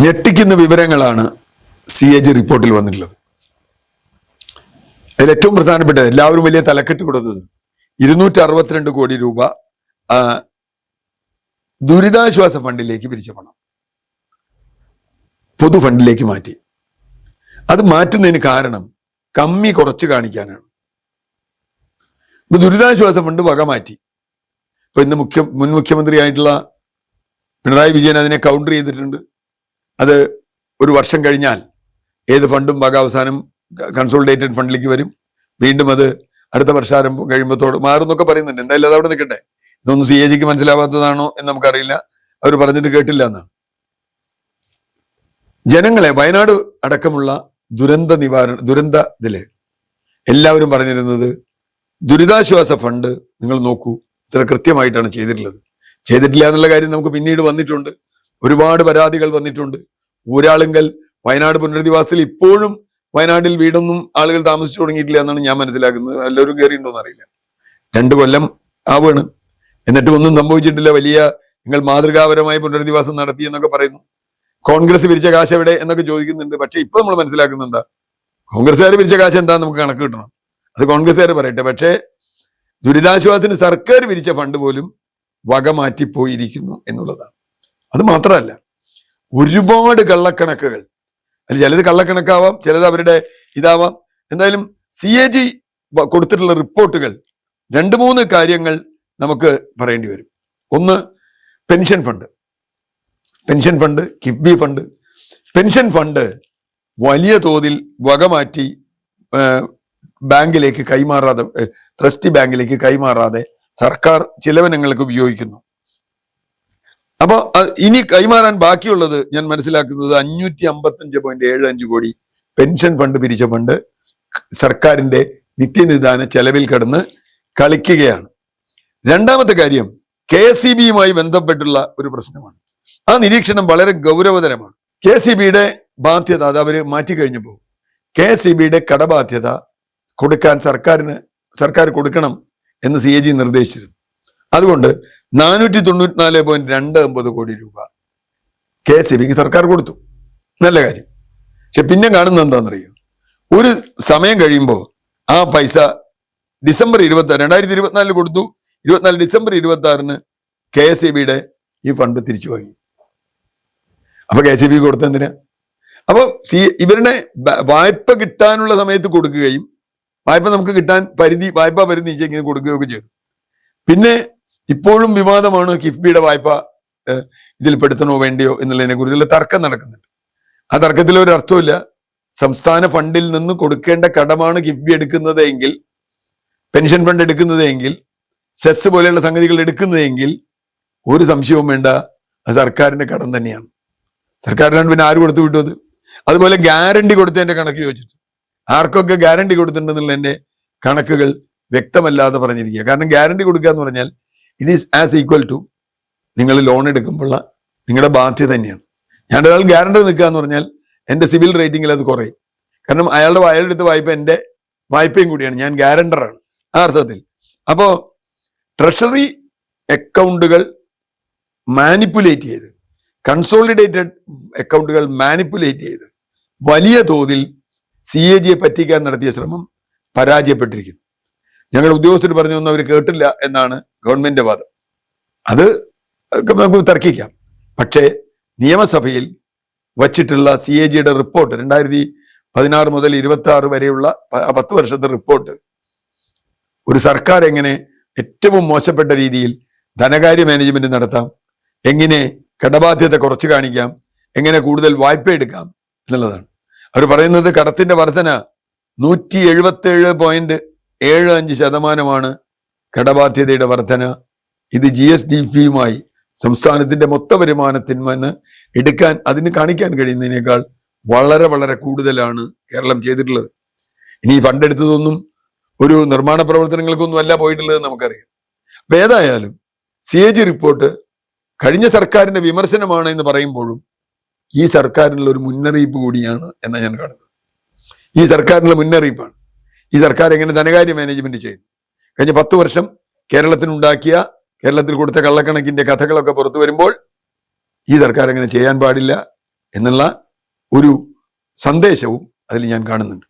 ഞെട്ടിക്കുന്ന വിവരങ്ങളാണ് CAG റിപ്പോർട്ടിൽ വന്നിട്ടുള്ളത്. അതിൽ ഏറ്റവും പ്രധാനപ്പെട്ട എല്ലാവരും വലിയ തലക്കെട്ട് കൊടുത്തത് 262 കോടി രൂപ ദുരിതാശ്വാസ ഫണ്ടിലേക്ക് പിരിച്ച പണം പൊതു ഫണ്ടിലേക്ക് മാറ്റി. അത് മാറ്റുന്നതിന് കാരണം കമ്മി കുറച്ച് കാണിക്കാനാണ്. ഇപ്പൊ ദുരിതാശ്വാസ ഫണ്ട് വക മാറ്റി. ഇപ്പൊ ഇന്ന് മുൻ മുഖ്യമന്ത്രിയായിട്ടുള്ള പിണറായി വിജയൻ അതിനെ കൗണ്ടർ ചെയ്തിട്ടുണ്ട്. അത് ഒരു വർഷം കഴിഞ്ഞാൽ ഏത് ഫണ്ടും വക അവസാനം കൺസോളിഡേറ്റഡ് ഫണ്ടിലേക്ക് വരും, വീണ്ടും അത് അടുത്ത വർഷാരംഭം കഴിയുമ്പോഴത്തോട് മാറും എന്നൊക്കെ പറയുന്നുണ്ട്. എന്തായാലും അത് അവിടെ നിൽക്കട്ടെ. ഇതൊന്നും CAGക്ക് മനസ്സിലാവാത്തതാണോ എന്ന് നമുക്കറിയില്ല. അവർ പറഞ്ഞിട്ട് കേട്ടില്ല എന്നാണ്. ജനങ്ങളെ വയനാട് അടക്കമുള്ള ദുരന്തത്തില് എല്ലാവരും പറഞ്ഞിരുന്നത് ദുരിതാശ്വാസ ഫണ്ട് നിങ്ങൾ നോക്കൂ, ഇത്ര കൃത്യമായിട്ടാണ് ചെയ്തിട്ടില്ല എന്നുള്ള കാര്യം നമുക്ക് പിന്നീട് വന്നിട്ടുണ്ട്. ഒരുപാട് പരാതികൾ വന്നിട്ടുണ്ട്. ഊരാളുങ്കൽ വയനാട് പുനരധിവാസത്തിൽ ഇപ്പോഴും വയനാട്ടിൽ വീടൊന്നും ആളുകൾ താമസിച്ചു തുടങ്ങിയിട്ടില്ല എന്നാണ് ഞാൻ മനസ്സിലാക്കുന്നത്. എല്ലാവരും കയറിയിട്ടുണ്ടോന്ന് അറിയില്ല. 2 കൊല്ലം ആവാണ്, എന്നിട്ടും ഒന്നും സംഭവിച്ചിട്ടില്ല. നിങ്ങൾ മാതൃകാപരമായി പുനരധിവാസം നടത്തി എന്നൊക്കെ പറയുന്നു. കോൺഗ്രസ് പിരിച്ച കാശ് എവിടെ എന്നൊക്കെ ചോദിക്കുന്നുണ്ട്. പക്ഷെ ഇപ്പൊ നമ്മൾ മനസ്സിലാക്കുന്നത് എന്താ, കോൺഗ്രസ്സുകാർ പിരിച്ച കാശ് എന്താന്ന് നമുക്ക് കണക്ക് കിട്ടണം. അത് കോൺഗ്രസ്സുകാർ പറയട്ടെ. പക്ഷേ ദുരിതാശ്വാസത്തിന് സർക്കാർ പിരിച്ച ഫണ്ട് പോലും വക മാറ്റിപ്പോയിരിക്കുന്നു എന്നുള്ളതാണ്. അത് മാത്രമല്ല, ഒരുപാട് കള്ളക്കണക്കുകൾ, അതിൽ ചിലത് കള്ളക്കണക്കാവാം, ചിലത് അവരുടെ ഇതാവാം. എന്തായാലും CAG കൊടുത്തിട്ടുള്ള റിപ്പോർട്ടുകൾ 2-3 കാര്യങ്ങൾ നമുക്ക് പറയേണ്ടി വരും. ഒന്ന്, pension fund, KIIFB fund. Pension fund വലിയ തോതിൽ വകമാറ്റി ബാങ്കിലേക്ക് കൈമാറാതെ, ട്രസ്റ്റ് ബാങ്കിലേക്ക് കൈമാറാതെ സർക്കാർ ചിലവനങ്ങൾക്ക് ഉപയോഗിക്കുന്നു. അപ്പൊ ഇനി കൈമാറാൻ ബാക്കിയുള്ളത് ഞാൻ മനസ്സിലാക്കുന്നത് 555.75 കോടി പെൻഷൻ ഫണ്ട് പിരിച്ച ഫണ്ട് സർക്കാരിന്റെ നിത്യനിദാന ചെലവിൽ കിടന്ന് കളിക്കുകയാണ്. രണ്ടാമത്തെ കാര്യം KSEBയുമായി ബന്ധപ്പെട്ടുള്ള ഒരു പ്രശ്നമാണ്. ആ നിരീക്ഷണം വളരെ ഗൗരവതരമാണ്. KSEBയുടെ ബാധ്യത അത് അവര് മാറ്റിക്കഴിഞ്ഞപ്പോൾ KSEBയുടെ കടബാധ്യത കൊടുക്കാൻ സർക്കാർ കൊടുക്കണം എന്ന് CAG നിർദ്ദേശിച്ചിരുന്നു. അതുകൊണ്ട് 494.29 കോടി രൂപ KSEBക്ക് സർക്കാർ കൊടുത്തു. നല്ല കാര്യം. പക്ഷെ പിന്നെ കാണുന്നത് എന്താണെന്നറിയോ, ഒരു സമയം കഴിയുമ്പോൾ ആ പൈസ ഡിസംബർ 2024 കൊടുത്തു. 24 ഡിസംബർ 26 KSEBയുടെ ഈ ഫണ്ട് തിരിച്ചു വാങ്ങി. അപ്പൊ KSEB കൊടുത്ത എന്തിനാ? അപ്പൊ ഇവരുടെ വായ്പ കിട്ടാനുള്ള സമയത്ത് കൊടുക്കുകയും വായ്പ നമുക്ക് കിട്ടാൻ വായ്പാ പരിധി നിശ്ചയിക്കുന്നത് കൊടുക്കുകയൊക്കെ ചെയ്തു. പിന്നെ ഇപ്പോഴും വിവാദമാണ് കിഫ്ബിയുടെ വായ്പ ഇതിൽ പെടുത്തണോ വേണ്ടിയോ എന്നുള്ളതിനെ കുറിച്ചുള്ള തർക്കം നടക്കുന്നുണ്ട്. ആ തർക്കത്തിൽ ഒരു അർത്ഥമില്ല. സംസ്ഥാന ഫണ്ടിൽ നിന്ന് കൊടുക്കേണ്ട കടമാണ് കിഫ്ബി എടുക്കുന്നതെങ്കിൽ, പെൻഷൻ ഫണ്ട് എടുക്കുന്നതെങ്കിൽ, സെസ് പോലെയുള്ള സംഗതികൾ എടുക്കുന്നതെങ്കിൽ ഒരു സംശയവും വേണ്ട, അത് സർക്കാരിന്റെ കടം തന്നെയാണ്. സർക്കാരിനാണ് പിന്നെ ആര് കൊടുത്തു വിട്ടത്? അതുപോലെ ഗ്യാരണ്ടി കൊടുത്തതിന്റെ കണക്ക് ചോദിച്ചിട്ട് ആർക്കൊക്കെ ഗ്യാരണ്ടി കൊടുത്തിട്ടുണ്ടെന്നുള്ളതിന്റെ കണക്കുകൾ വ്യക്തമല്ലാതെ പറഞ്ഞിരിക്കുക. കാരണം ഗ്യാരണ്ടി കൊടുക്കുക എന്ന് പറഞ്ഞാൽ it is as equal to നിങ്ങൾ ലോൺ എടുക്കുമ്പോഴുള്ള നിങ്ങളുടെ ബാധ്യത തന്നെയാണ്. ഞാൻ ഒരാൾ ഗ്യാരണ്ടി നിൽക്കുക എന്ന് പറഞ്ഞാൽ എൻ്റെ സിവിൽ റേറ്റിംഗിൽ അത് കുറയും. കാരണം അയാളുടെ എടുത്ത വായ്പ എൻ്റെ വായ്പയും കൂടിയാണ്, ഞാൻ ഗ്യാരണ്ടറാണ് ആ അർത്ഥത്തിൽ. അപ്പോ ട്രഷറി അക്കൗണ്ടുകൾ മാനിപ്പുലേറ്റ് ചെയ്ത്, കൺസോളിഡേറ്റഡ് അക്കൗണ്ടുകൾ മാനിപ്പുലേറ്റ് ചെയ്ത് വലിയ തോതിൽ CAGയെ പറ്റിക്കാൻ നടത്തിയ ശ്രമം പരാജയപ്പെട്ടിരിക്കുന്നു. ഞങ്ങളുടെ ഉദ്യോഗസ്ഥർ പറഞ്ഞൊന്നും അവർ കേട്ടില്ല എന്നാണ് ഗവൺമെന്റിന്റെ വാദം. അത് നമുക്ക് തർക്കിക്കാം. പക്ഷേ നിയമസഭയിൽ വച്ചിട്ടുള്ള CAGയുടെ റിപ്പോർട്ട് 2016 മുതൽ 26 വരെയുള്ള 10 വർഷത്തെ റിപ്പോർട്ട്, ഒരു സർക്കാർ എങ്ങനെ ഏറ്റവും മോശപ്പെട്ട രീതിയിൽ ധനകാര്യ മാനേജ്മെന്റ് നടത്താം, എങ്ങനെ കടബാധ്യത കുറച്ച് കാണിക്കാം, എങ്ങനെ കൂടുതൽ വായ്പ എടുക്കാം എന്നുള്ളതാണ്. അവർ പറയുന്നത് കടത്തിന്റെ വർധന 177.75% കടബാധ്യതയുടെ വർധന. ഇത് GSDPയുമായി സംസ്ഥാനത്തിന്റെ മൊത്ത വരുമാനത്തിൽ നിന്ന് എടുക്കാൻ, അതിന് കാണിക്കാൻ കഴിയുന്നതിനേക്കാൾ വളരെ വളരെ കൂടുതലാണ് കേരളം ചെയ്തിട്ടുള്ളത്. ഇനി ഈ ഫണ്ട് എടുത്തതൊന്നും ഒരു നിർമ്മാണ പ്രവർത്തനങ്ങൾക്കൊന്നും അല്ല പോയിട്ടുള്ളത് നമുക്കറിയാം. അപ്പൊ ഏതായാലും CAG റിപ്പോർട്ട് കഴിഞ്ഞ സർക്കാരിന്റെ വിമർശനമാണ് എന്ന് പറയുമ്പോഴും ഈ സർക്കാരിനുള്ള ഒരു മുന്നറിയിപ്പ് കൂടിയാണ് എന്നാണ് ഞാൻ കാണുന്നത്. ഈ സർക്കാരിനുള്ള മുന്നറിയിപ്പാണ്. ഈ സർക്കാർ എങ്ങനെ ധനകാര്യ മാനേജ്മെന്റ് ചെയ്തു. കഴിഞ്ഞ 10 വർഷം കേരളത്തിൽ കൊടുത്ത കള്ളക്കണക്കിന്റെ കഥകളൊക്കെ പുറത്തു വരുമ്പോൾ ഈ സർക്കാർ അങ്ങനെ ചെയ്യാൻ പാടില്ല, എന്നുള്ള ഒരു സന്ദേശവും അതിൽ ഞാൻ കാണുന്നുണ്ട്.